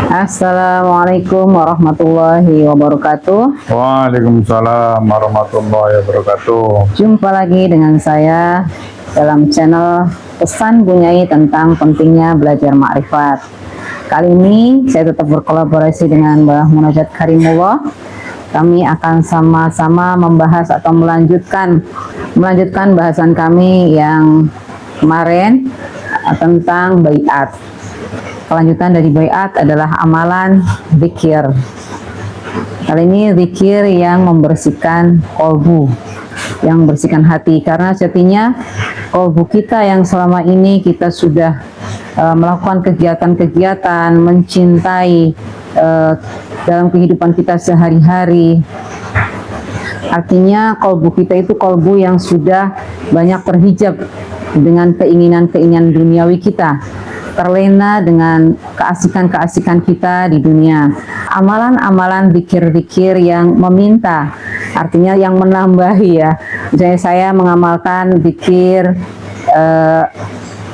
Assalamualaikum warahmatullahi wabarakatuh. Waalaikumsalam warahmatullahi wabarakatuh. Jumpa lagi dengan saya dalam channel Pesan Bunyai tentang pentingnya belajar makrifat. Kali ini saya tetap berkolaborasi dengan Mbah Munajat Karimullah. Kami akan sama-sama membahas atau melanjutkan bahasan kami yang kemarin tentang baiat. Kelanjutan dari baiat adalah amalan zikir. Kali ini zikir yang membersihkan kolbu, yang membersihkan hati. Karena sejatinya kolbu kita yang selama ini kita sudah melakukan kegiatan-kegiatan, mencintai dalam kehidupan kita sehari-hari. Artinya kolbu kita itu kolbu yang sudah banyak terhijab dengan keinginan-keinginan duniawi kita, terlena dengan keasikan-keasikan kita di dunia. Amalan-amalan zikir-zikir yang meminta, artinya yang menambahi ya. Misalnya saya mengamalkan zikir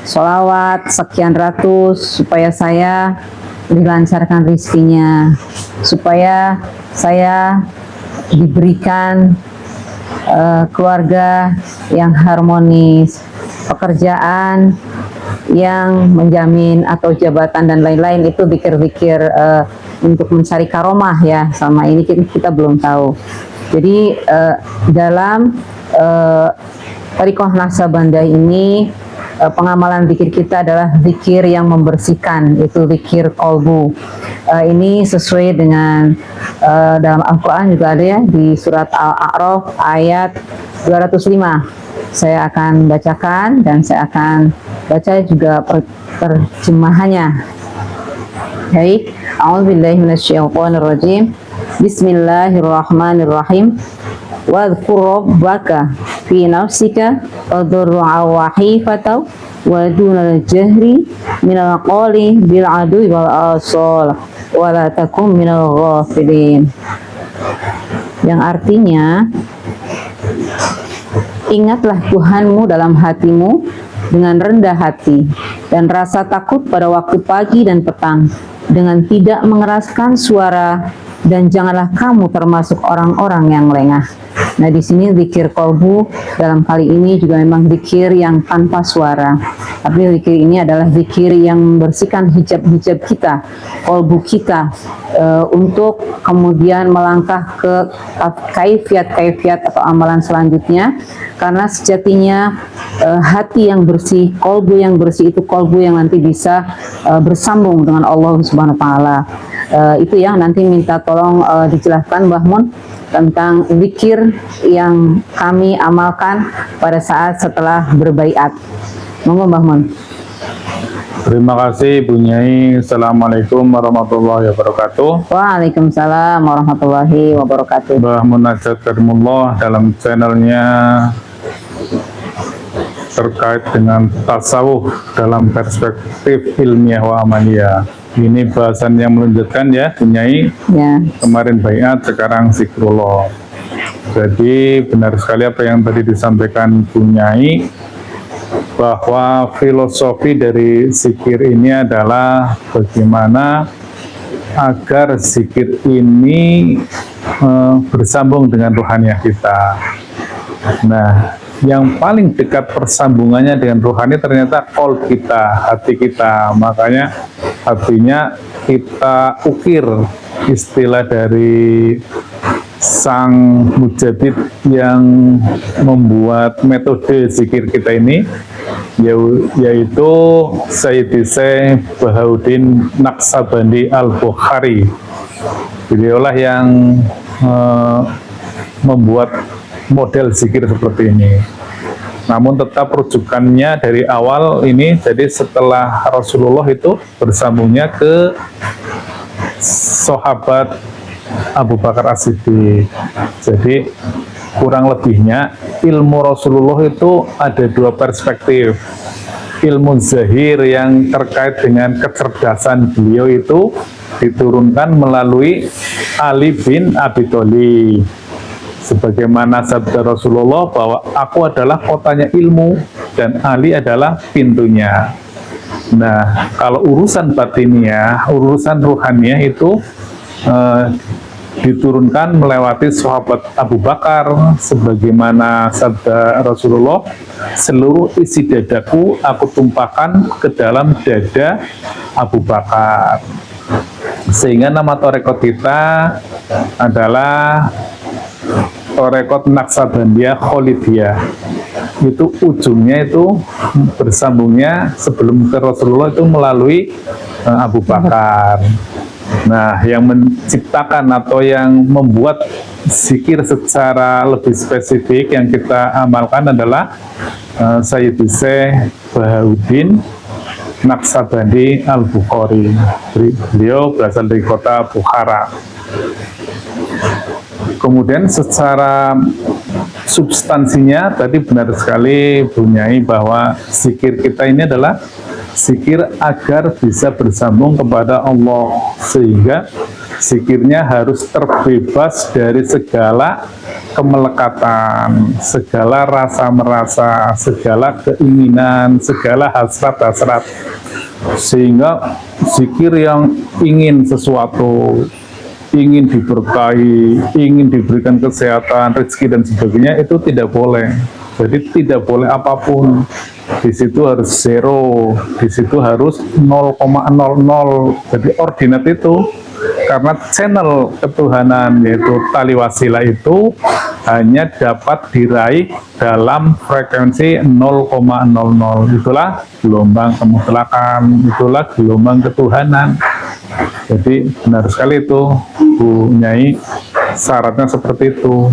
sholawat sekian ratus supaya saya dilancarkan rizkinya, supaya saya diberikan keluarga yang harmonis, pekerjaan yang menjamin atau jabatan dan lain-lain. Itu zikir-zikir untuk mencari karomah ya, selama ini kita belum tahu. Jadi dalam Thariqah Naqsabandiyah ini pengamalan zikir kita adalah zikir yang membersihkan, itu zikir kolbu. Ini sesuai dengan dalam Al-Quran juga ada ya, di surat Al-A'raf ayat 205. Saya akan bacakan dan saya akan baca juga terjemahannya. Baik, a'udzubillahi minasyaitonirrajim. Bismillahirrahmanirrahim. Wadhkur rabbaka fi nafsika tadarru'an wa khifatan wa dunal jahri minal qawli bil adwi wal asal wa la takum minal ghafilin. Yang artinya, ingatlah Tuhanmu dalam hatimu dengan rendah hati dan rasa takut pada waktu pagi dan petang dengan tidak mengeraskan suara, dan janganlah kamu termasuk orang-orang yang lengah. Nah, di sini zikir kolbu dalam kali ini juga memang zikir yang tanpa suara. Tapi zikir ini adalah zikir yang membersihkan hijab-hijab kita, kolbu kita, untuk kemudian melangkah ke kaifiat atau amalan selanjutnya. Karena sejatinya hati yang bersih, kolbu yang bersih itu kolbu yang nanti bisa bersambung dengan Allah Subhanahu wa Ta'ala. Itu yang nanti minta tolong dijelaskan Mbah Mun tentang zikir yang kami amalkan pada saat setelah berbaiat. Monggo Mbah Mun. Terima kasih Bunyai. Assalamualaikum warahmatullahi wabarakatuh. Waalaikumsalam warahmatullahi wabarakatuh. Mbah Munajat Karimullah dalam channelnya terkait dengan tasawuf dalam perspektif ilmiah wa amaliyah. Ini bahasan yang melanjutkan ya Bunyai Ya. Kemarin baiat, sekarang zikrullah. Jadi benar sekali apa yang tadi disampaikan Bunyai, bahwa filosofi dari zikir ini adalah bagaimana agar zikir ini bersambung dengan rohaniah kita. Nah, yang paling dekat persambungannya dengan rohani ternyata qalb kita, hati kita. Makanya hatinya kita ukir, istilah dari sang mujadid yang membuat metode zikir kita ini, yaitu Sayyidi Syekh Bahauddin Naqsabandi Al-Bukhari. Beliaulah yang membuat model zikir seperti ini. Namun tetap rujukannya dari awal ini, jadi setelah Rasulullah itu bersambungnya ke sahabat Abu Bakar As-Siddiq. Jadi kurang lebihnya ilmu Rasulullah itu ada dua perspektif. Ilmu zahir yang terkait dengan kecerdasan beliau itu diturunkan melalui Ali bin Abi Thalib. Sebagaimana sabda Rasulullah bahwa aku adalah kotanya ilmu dan Ali adalah pintunya. Nah, kalau urusan batiniah, urusan ruhaniah itu diturunkan melewati sahabat Abu Bakar, sebagaimana sabda Rasulullah, seluruh isi dadaku aku tumpahkan ke dalam dada Abu Bakar. Sehingga nama torekot kita adalah torekot Naksabandiyah Kholidiyah. Itu ujungnya itu bersambungnya sebelum ke Rasulullah itu melalui Abu Bakar. Nah, yang menciptakan atau yang membuat zikir secara lebih spesifik yang kita amalkan adalah Sayyidi Syekh Bahauddin Naksabandi Al-Bukhari. Beliau berasal dari kota Bukhara. Kemudian secara substansinya tadi benar sekali Bu Nyai bahwa zikir kita ini adalah zikir agar bisa bersambung kepada Allah, sehingga zikirnya harus terbebas dari segala kemelekatan, segala rasa merasa, segala keinginan, segala hasrat-hasrat, sehingga zikir yang ingin sesuatu, ingin diberkahi, ingin diberikan kesehatan, rezeki dan sebagainya itu tidak boleh. Jadi tidak boleh apapun. Di situ harus zero, di situ harus 0,00. Jadi ordinat itu karena channel ketuhanan yaitu tali wasilah itu hanya dapat diraih dalam frekuensi 0,00. Itulah gelombang kemutlakan, itulah gelombang ketuhanan. Jadi benar sekali itu Bu Nyai, syaratnya seperti itu.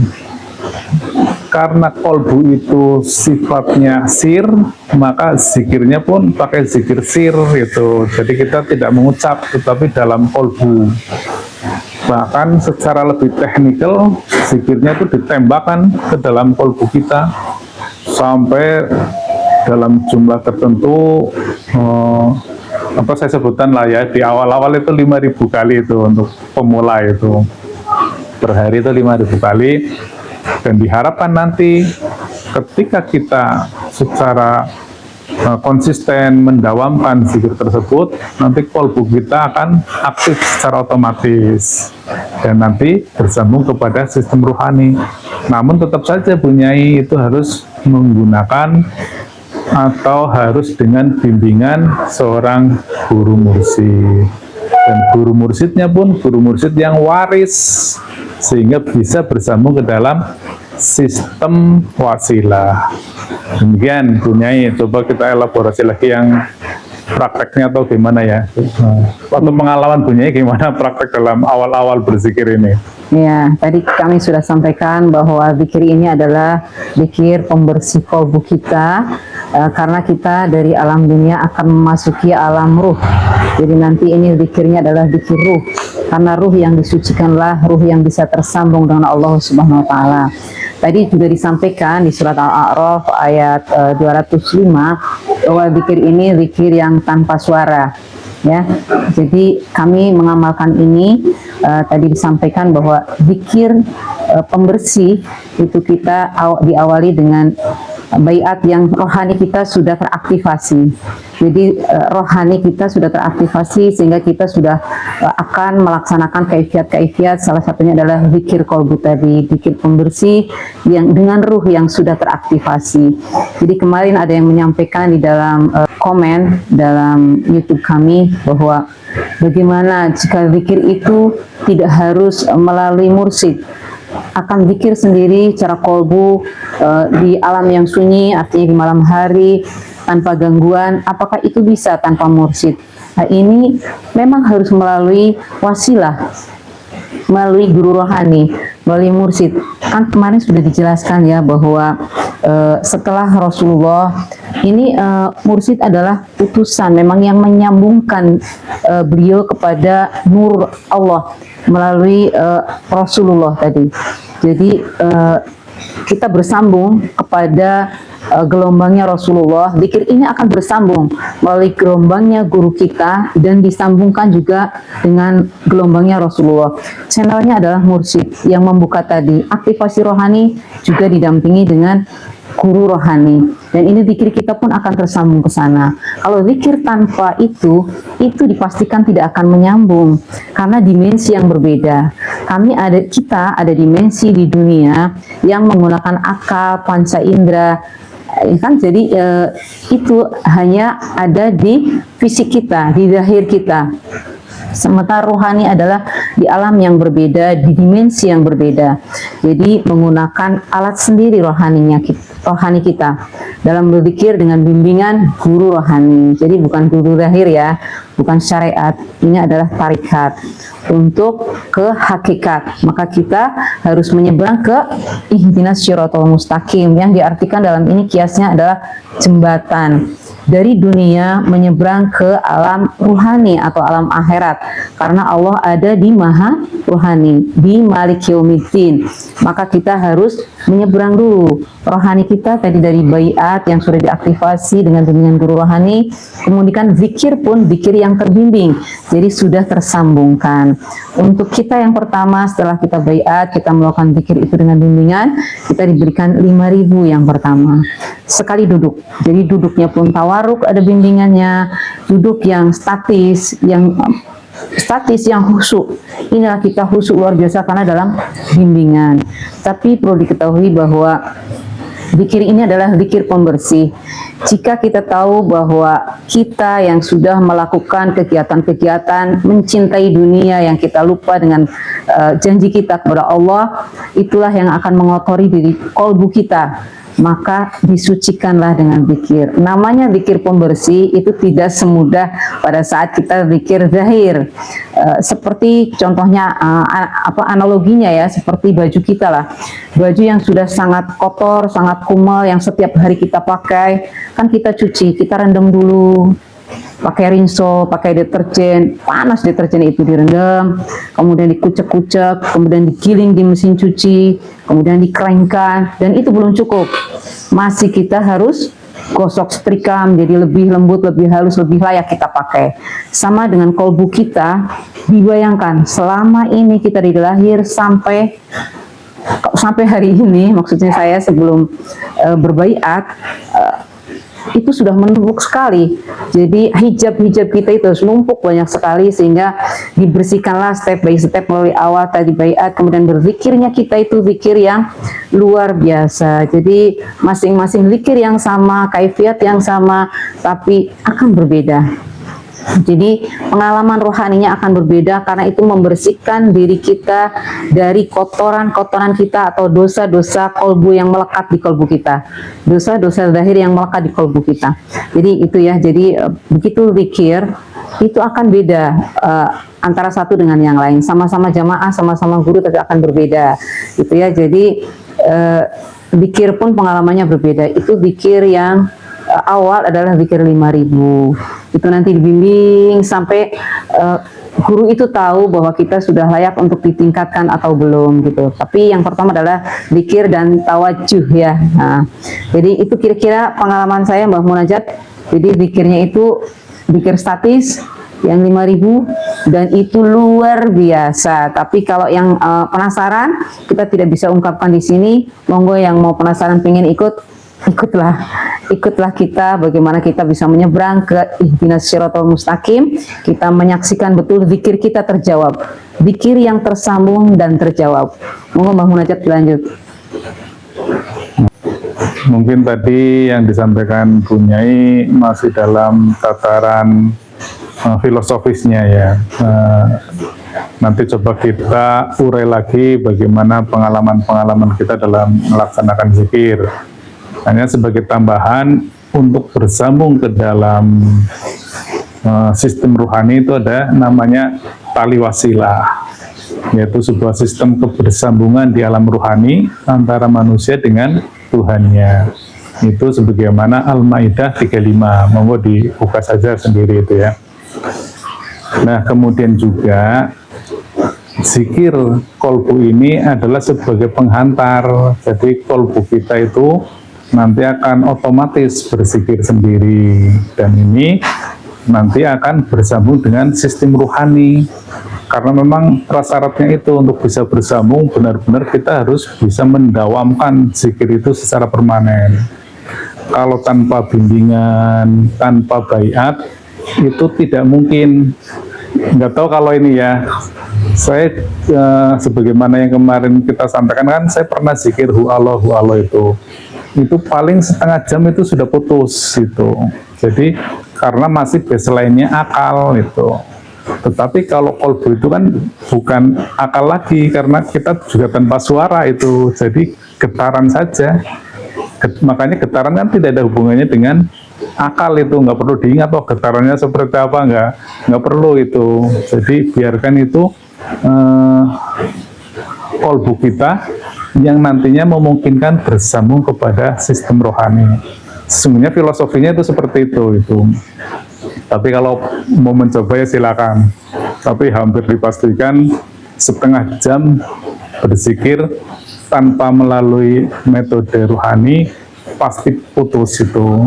Karena kolbu itu sifatnya sir, maka zikirnya pun pakai zikir sir gitu. Jadi kita tidak mengucap, tetapi dalam kolbu. Bahkan secara lebih teknikal, zikirnya itu ditembakkan ke dalam kolbu kita sampai dalam jumlah tertentu. Apa saya sebutkan lah ya, di awal-awal itu 5.000 kali itu untuk pemula itu. Per hari itu 5.000 kali. Dan diharapkan nanti ketika kita secara konsisten mendawamkan zikir tersebut, nanti kolbu kita akan aktif secara otomatis dan nanti bersambung kepada sistem ruhani. Namun tetap saja Bu Nyai itu harus menggunakan atau harus dengan bimbingan seorang guru mursyid, dan guru mursyidnya pun guru mursyid yang waris, sehingga bisa bersambung ke dalam sistem wasilah. Demikian Bu Nyai, coba kita elaborasi lagi yang prakteknya atau gimana ya. Waktu pengalaman Bu Nyai gimana praktek dalam awal-awal berzikir ini? Ya, tadi kami sudah sampaikan bahwa zikir ini adalah zikir pembersih kalbu kita, karena kita dari alam dunia akan memasuki alam ruh. Jadi nanti ini zikirnya adalah zikir ruh, karena ruh yang disucikanlah ruh yang bisa tersambung dengan Allah Subhanahu wa taala. Tadi juga disampaikan di surat Al-A'raf ayat 205 bahwa zikir ini zikir yang tanpa suara. Ya, jadi kami mengamalkan ini. Tadi disampaikan bahwa zikir pembersih itu kita diawali dengan baiat yang rohani kita sudah teraktivasi. Jadi rohani kita sudah teraktivasi sehingga kita sudah akan melaksanakan kaifiat-kaifiat. Salah satunya adalah zikir kolbu tadi, zikir pembersih yang dengan ruh yang sudah teraktivasi. Jadi kemarin ada yang menyampaikan di dalam komen dalam YouTube kami bahwa bagaimana jika zikir itu tidak harus melalui mursyid, akan zikir sendiri secara kolbu di alam yang sunyi, artinya di malam hari tanpa gangguan, apakah itu bisa tanpa mursyid? Nah, ini memang harus melalui wasilah, melalui guru rohani, melalui mursyid. Kan kemarin sudah dijelaskan ya bahwa setelah Rasulullah ini mursyid adalah utusan, memang yang menyambungkan beliau kepada nur Allah melalui Rasulullah tadi. Jadi kita bersambung kepada gelombangnya Rasulullah. Zikir ini akan bersambung melalui gelombangnya guru kita dan disambungkan juga dengan gelombangnya Rasulullah. Channelnya adalah mursyid yang membuka tadi. Aktivasi rohani juga didampingi dengan guru rohani. dan ini zikir kita pun akan tersambung ke sana. Kalau zikir tanpa itu dipastikan tidak akan menyambung karena dimensi yang berbeda. Kita ada dimensi di dunia yang menggunakan akal, panca indera, ya kan? Jadi itu hanya ada di fisik kita, di zahir kita. Sementara rohani adalah di alam yang berbeda, di dimensi yang berbeda. Jadi menggunakan alat sendiri rohani kita dalam berzikir dengan bimbingan guru rohani. Jadi bukan guru zahir ya, bukan syariat. Ini adalah tarikat untuk ke hakikat. Maka kita harus menyeberang ke ihdinas syiratal mustaqim, yang diartikan dalam ini kiasnya adalah jembatan dari dunia menyeberang ke alam ruhani atau alam akhirat, karena Allah ada di maha ruhani, di Malik Yaumiddin. Maka kita harus menyeberang dulu rohani kita tadi dari baiat yang sudah diaktifasi dengan bimbingan guru rohani, kemudian zikir pun zikir yang terbimbing, jadi sudah tersambungkan. Untuk kita yang pertama, setelah kita baiat, kita melakukan zikir itu dengan bimbingan, kita diberikan 5.000 yang pertama sekali duduk. Jadi duduknya pun tawaruk, ada bimbingannya, duduk yang statis, yang khusyuk. Inilah kita khusyuk luar biasa karena dalam bimbingan. Tapi perlu diketahui bahwa zikir ini adalah zikir pembersih. Jika kita tahu bahwa kita yang sudah melakukan kegiatan-kegiatan mencintai dunia, yang kita lupa dengan janji kita kepada Allah, itulah yang akan mengotori diri kolbu kita. Maka disucikanlah dengan zikir. Namanya zikir pembersih itu tidak semudah pada saat kita zikir zahir. Seperti contohnya analoginya ya, seperti baju kita lah. Baju yang sudah sangat kotor, sangat kumal, yang setiap hari kita pakai, kan kita cuci, kita rendam dulu. Pakai rinso, pakai deterjen, panas deterjen itu direndam, kemudian dikucek-kucek, kemudian digiling di mesin cuci, kemudian dikeringkan, dan itu belum cukup. Masih kita harus gosok setrika menjadi lebih lembut, lebih halus, lebih layak kita pakai. Sama dengan kolbu kita, dibayangkan selama ini kita dilahir sampai hari ini, maksudnya saya sebelum berbaiat, itu sudah menumpuk sekali. Jadi hijab kita itu harus numpuk banyak sekali, sehingga dibersihkanlah step by step melalui awal tadi baiat, kemudian berzikirnya kita itu zikir yang luar biasa. Jadi masing-masing zikir yang sama, kaifiat yang sama, tapi akan berbeda. Jadi pengalaman rohaninya akan berbeda karena itu membersihkan diri kita dari kotoran-kotoran kita atau dosa-dosa kolbu yang melekat di kolbu kita, dosa-dosa zahir yang melekat di kolbu kita. Jadi itu ya, jadi begitu zikir itu akan beda antara satu dengan yang lain. Sama-sama jamaah, sama-sama guru, tapi akan berbeda gitu ya. Jadi zikir pun pengalamannya berbeda. Itu zikir yang awal adalah zikir 5.000. Itu nanti dibimbing sampai guru itu tahu bahwa kita sudah layak untuk ditingkatkan atau belum gitu. Tapi yang pertama adalah zikir dan tawajuh ya. Nah, jadi itu kira-kira pengalaman saya Mbak Munajat. Jadi zikirnya itu zikir statis yang 5.000 dan itu luar biasa. Tapi kalau yang penasaran, kita tidak bisa ungkapkan di sini. Monggo yang mau penasaran pengen ikutlah kita bagaimana kita bisa menyeberang ke ihdinas syiratal mustaqim. Kita menyaksikan betul zikir kita terjawab, zikir yang tersambung dan terjawab. Monggo Mbah Munajat lanjut. Mungkin tadi yang disampaikan Bu Nyai masih dalam tataran filosofisnya ya. Nanti coba kita urai lagi bagaimana pengalaman-pengalaman kita dalam melaksanakan zikir. Hanya sebagai tambahan untuk bersambung ke dalam sistem ruhani itu ada namanya tali wasilah, yaitu sebuah sistem kebersambungan di alam ruhani antara manusia dengan Tuhannya. Itu sebagaimana Al-Maidah 35. Monggo dibuka saja sendiri itu ya. Nah, kemudian juga zikir kolbu ini adalah sebagai penghantar. Jadi kolbu kita itu nanti akan otomatis berzikir sendiri, dan ini nanti akan bersambung dengan sistem ruhani. Karena memang prasyaratnya itu untuk bisa bersambung, benar-benar kita harus bisa mendawamkan zikir itu secara permanen. kalau tanpa bimbingan, tanpa baiat itu tidak mungkin. Nggak tahu kalau ini ya, saya sebagaimana yang kemarin kita sampaikan kan, saya pernah zikir hu Allah itu paling setengah jam itu sudah putus itu. Jadi karena masih baseline-nya akal itu. Tetapi kalau kolbu itu kan bukan akal lagi, karena kita juga tanpa suara itu, jadi getaran saja. Makanya getaran kan tidak ada hubungannya dengan akal, itu nggak perlu diingat oh getarannya seperti apa, nggak perlu itu. Jadi biarkan itu kolbu kita yang nantinya memungkinkan bersambung kepada sistem rohani. Sesungguhnya filosofinya itu seperti itu. Tapi kalau mau mencoba ya silakan. Tapi hampir dipastikan setengah jam berzikir tanpa melalui metode rohani pasti putus itu.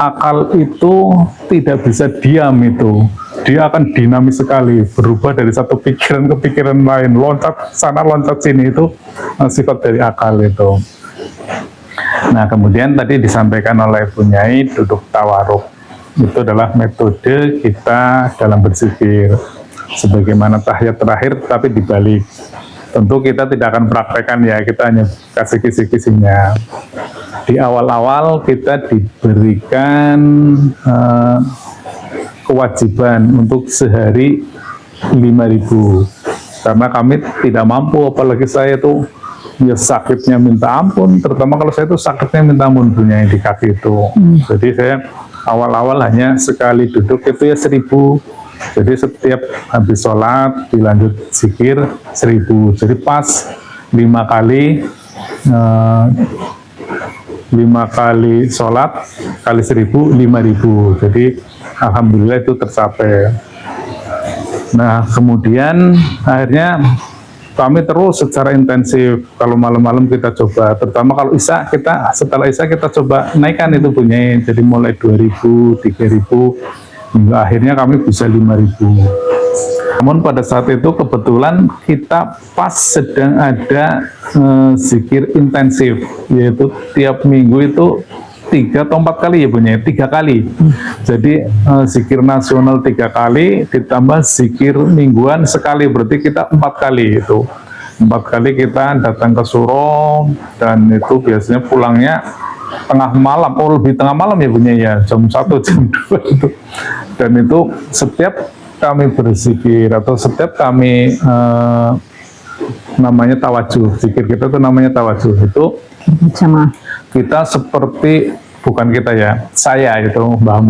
Akal itu tidak bisa diam itu. Dia akan dinamis sekali, berubah dari satu pikiran ke pikiran lain, loncat sana loncat sini, itu sifat dari akal itu. Nah, kemudian tadi disampaikan oleh Bu Nyai duduk tawaruk. Itu adalah metode kita dalam berzikir. Sebagaimana tahiyat terakhir tapi dibalik. Tentu kita tidak akan praktekkan ya, kita hanya kasih kisi-kisinya. Di awal-awal kita diberikan kewajiban untuk sehari 5.000, karena kami tidak mampu, apalagi saya itu ya sakitnya minta ampun, terutama kalau saya itu sakitnya minta ampun punya di kaki itu. Jadi saya awal-awal hanya sekali duduk itu ya 1.000. Jadi setiap habis sholat dilanjut zikir 1.000. Jadi pas 5 kali 5 kali sholat kali 1.000 5.000. Jadi alhamdulillah itu tercapai. Nah, kemudian akhirnya kami terus secara intensif. Kalau malam-malam kita coba, terutama kalau setelah Isya kita coba naikkan itu punya. Jadi mulai 2.000, 3.000, hingga akhirnya kami bisa 5.000. Namun pada saat itu kebetulan kita pas sedang ada zikir intensif, yaitu tiap minggu itu 3 atau 4 kali ya punya, 3 kali. Jadi zikir nasional 3 kali ditambah zikir mingguan sekali, berarti kita 4 kali itu. 4 kali kita datang ke Suro, dan itu biasanya pulangnya tengah malam, lebih tengah malam ya punya ya, jam 1, jam 2 itu. Dan itu setiap kami berzikir atau setiap kami namanya tawajuh, zikir kita itu namanya tawajuh, itu kita seperti, bukan kita ya, saya itu Mbah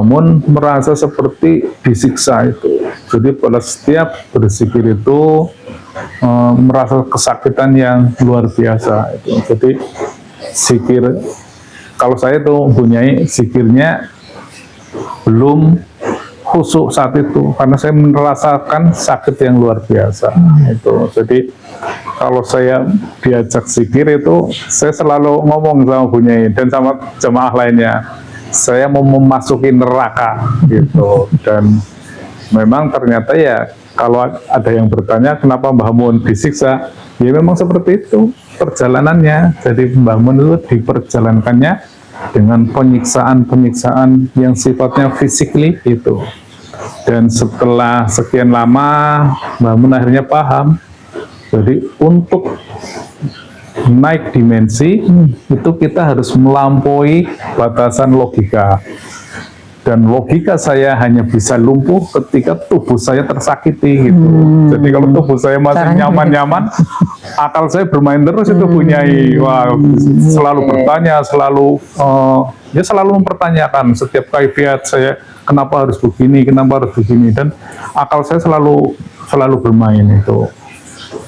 Mun merasa seperti disiksa itu. Jadi pada setiap berzikir itu merasa kesakitan yang luar biasa itu. Jadi zikir, kalau saya tuh punya zikirnya belum khusyuk saat itu, karena saya merasakan sakit yang luar biasa itu. Jadi kalau saya diajak zikir itu, saya selalu ngomong sama Bu Nyai dan sama jemaah lainnya, saya mau memasuki neraka gitu. Dan memang ternyata ya, kalau ada yang bertanya kenapa Mbah Mun disiksa, ya memang seperti itu perjalanannya. Jadi Mbah Mun itu diperjalankannya dengan penyiksaan yang sifatnya physically itu. Dan setelah sekian lama Mbah Mun akhirnya paham. Jadi untuk naik dimensi itu kita harus melampaui batasan logika. Dan logika saya hanya bisa lumpuh ketika tubuh saya tersakiti gitu. Jadi kalau tubuh saya masih nyaman-nyaman, akal saya bermain terus itu punya. Wah, selalu bertanya, selalu mempertanyakan setiap kaifiat saya, kenapa harus begini, dan akal saya selalu bermain itu.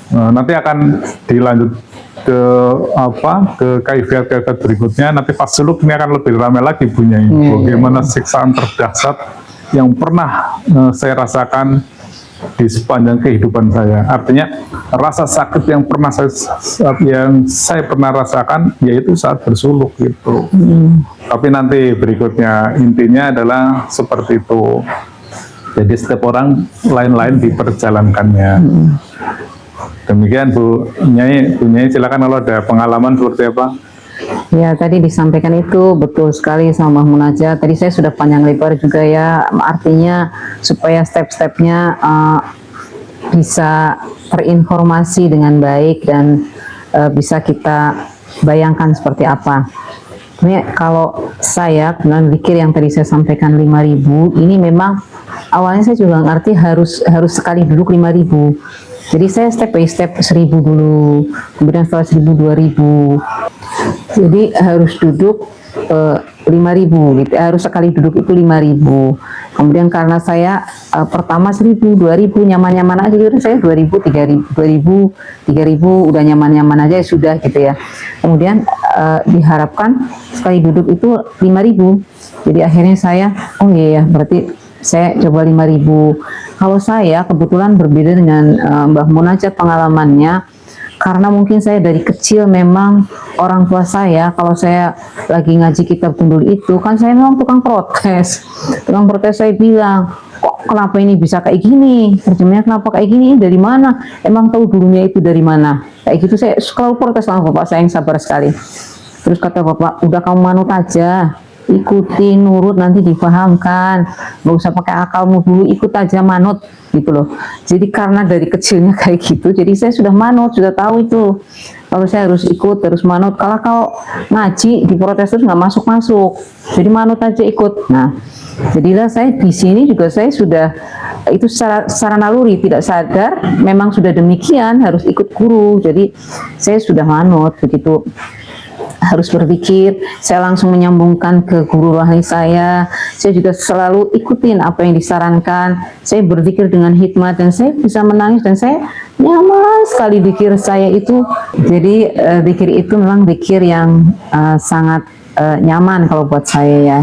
Nanti akan dilanjut ke kaifiat berikutnya. Nanti pas suluk ini akan lebih ramai lagi punya bagaimana siksaan terdahsyat yang pernah saya rasakan di sepanjang kehidupan saya. Artinya rasa sakit yang saya pernah rasakan yaitu saat bersuluk gitu. Tapi nanti berikutnya, intinya adalah seperti itu. Jadi setiap orang lain-lain diperjalankannya. Demikian Bu Nyai, silakan kalau ada pengalaman seperti apa. Ya, tadi disampaikan itu betul sekali sama Mbah Munajat. Tadi saya sudah panjang lebar juga ya, artinya supaya step-stepnya bisa terinformasi dengan baik dan bisa kita bayangkan seperti apa. Ini kalau saya dengan zikir yang tadi saya sampaikan 5.000, ini memang awalnya saya juga ngerti harus sekali duduk 5.000. Jadi saya step by step 1.000 dulu, kemudian setelah 1.000 2.000. Jadi harus duduk 5.000 gitu, harus sekali duduk itu 5.000. Kemudian karena saya pertama 1.000 2.000 nyaman-nyaman aja, jadi saya 2.000 3.000 2.000 udah nyaman-nyaman aja sudah gitu ya. Kemudian diharapkan sekali duduk itu 5.000. Jadi akhirnya saya iya ya, berarti saya coba 5.000. Kalau saya kebetulan berbeda dengan Mbah Munajat pengalamannya, karena mungkin saya dari kecil memang orang tua saya kalau saya lagi ngaji kitab gundul itu kan saya memang tukang protes saya bilang, kok kenapa ini bisa kayak gini, terjemahnya kenapa kayak gini, dari mana, emang tahu dulunya itu dari mana, kayak gitu saya selalu protes sama bapak saya yang sabar sekali. Terus kata bapak, udah kamu manut aja, ikuti, nurut, nanti dipahamkan, nggak usah pakai akalmu dulu, ikut aja, manut gitu loh. Jadi karena dari kecilnya kayak gitu, jadi saya sudah manut, sudah tahu itu kalau saya harus ikut, terus manut. Kalau ngaji diprotes terus nggak masuk, jadi manut aja, ikut. Nah, jadilah saya di sini juga saya sudah itu secara naluri tidak sadar memang sudah demikian, harus ikut guru. Jadi saya sudah manut begitu. Harus berpikir, saya langsung menyambungkan ke guru rohani saya juga selalu ikutin apa yang disarankan, saya berpikir dengan hikmat dan saya bisa menangis dan saya nyaman sekali zikir saya itu. Jadi zikir itu memang zikir yang sangat nyaman kalau buat saya ya,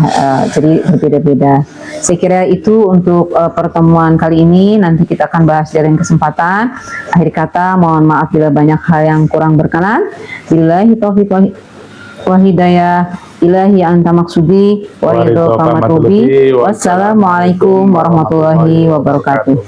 jadi berbeda-beda. Saya kira itu untuk pertemuan kali ini, nanti kita akan bahas di lain kesempatan. Akhir kata, mohon maaf bila banyak hal yang kurang berkenan. Billahi taufiq wa hidayah, ilahi anta maksudi wa ridho kamatubi. Wassalamualaikum warahmatullahi wabarakatuh.